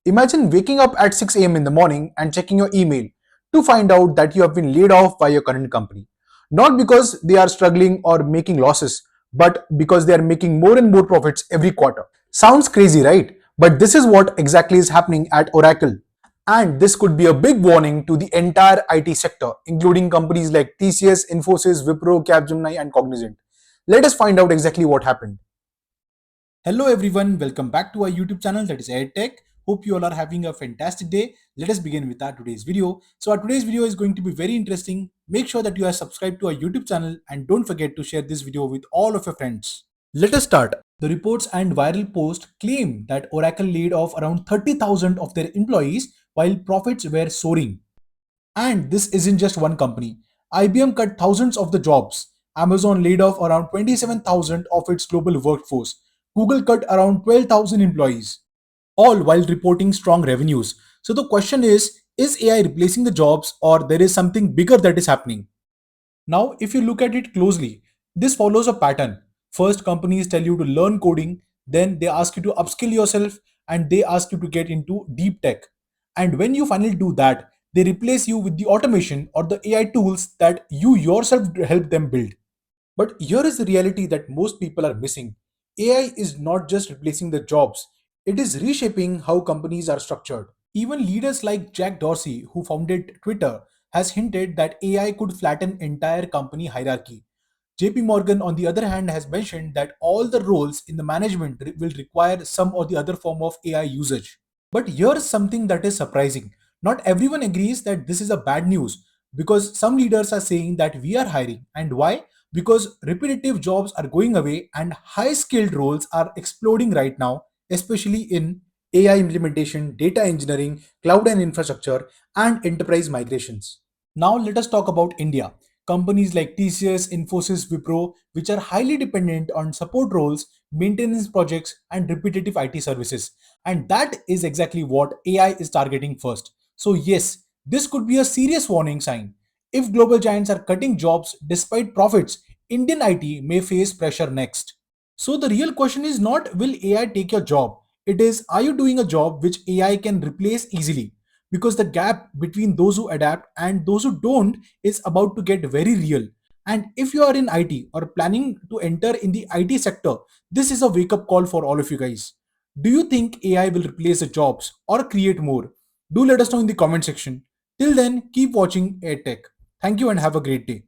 Imagine waking up at 6 a.m. in the morning and checking your email to find out that you have been laid off by your current company. Not because they are struggling or making losses, but because they are making more and more profits every quarter. Sounds crazy, right? But this is what exactly is happening at Oracle. And this could be a big warning to the entire IT sector, including companies like TCS, Infosys, Wipro, Capgemini, and Cognizant. Let us find out exactly what happened. Hello everyone, welcome back to our YouTube channel that is EdTech. Hope you all are having a fantastic day. Let us begin with our today's video. So our today's video is going to be very interesting. Make sure that you are subscribed to our YouTube channel and don't forget to share this video with all of your friends. Let us start. The reports and viral posts claim that Oracle laid off around 30,000 of their employees while profits were soaring. And this isn't just one company. IBM cut thousands of the jobs. Amazon laid off around 27,000 of its global workforce. Google cut around 12,000 employees, all while reporting strong revenues. So the question is AI replacing the jobs or there is something bigger that is happening? Now, if you look at it closely, this follows a pattern. First, companies tell you to learn coding, then they ask you to upskill yourself, and they ask you to get into deep tech. And when you finally do that, they replace you with the automation or the AI tools that you yourself help them build. But here is the reality that most people are missing. AI is not just replacing the jobs, it is reshaping how companies are structured. Even leaders like Jack Dorsey, who founded Twitter, has hinted that AI could flatten entire company hierarchy. JP Morgan, on the other hand, has mentioned that all the roles in the management will require some or the other form of AI usage. But here's something that is surprising. Not everyone agrees that this is a bad news because some leaders are saying that we are hiring. And why? Because repetitive jobs are going away and high skilled roles are exploding right now, especially in AI implementation, data engineering, cloud and infrastructure, and enterprise migrations. Now let us talk about India. Companies like TCS, Infosys, Wipro, which are highly dependent on support roles, maintenance projects, and repetitive IT services. And that is exactly what AI is targeting first. So, yes, this could be a serious warning sign. If global giants are cutting jobs despite profits, Indian IT may face pressure next. So, the real question is not will AI take your job? It is are you doing a job which AI can replace easily? Because the gap between those who adapt and those who don't is about to get very real. And if you are in IT or planning to enter in the IT sector, this is a wake up call for all of you guys. Do you think AI will replace the jobs or create more? Do let us know in the comment section. Till then, keep watching AirTech. Thank you and have a great day.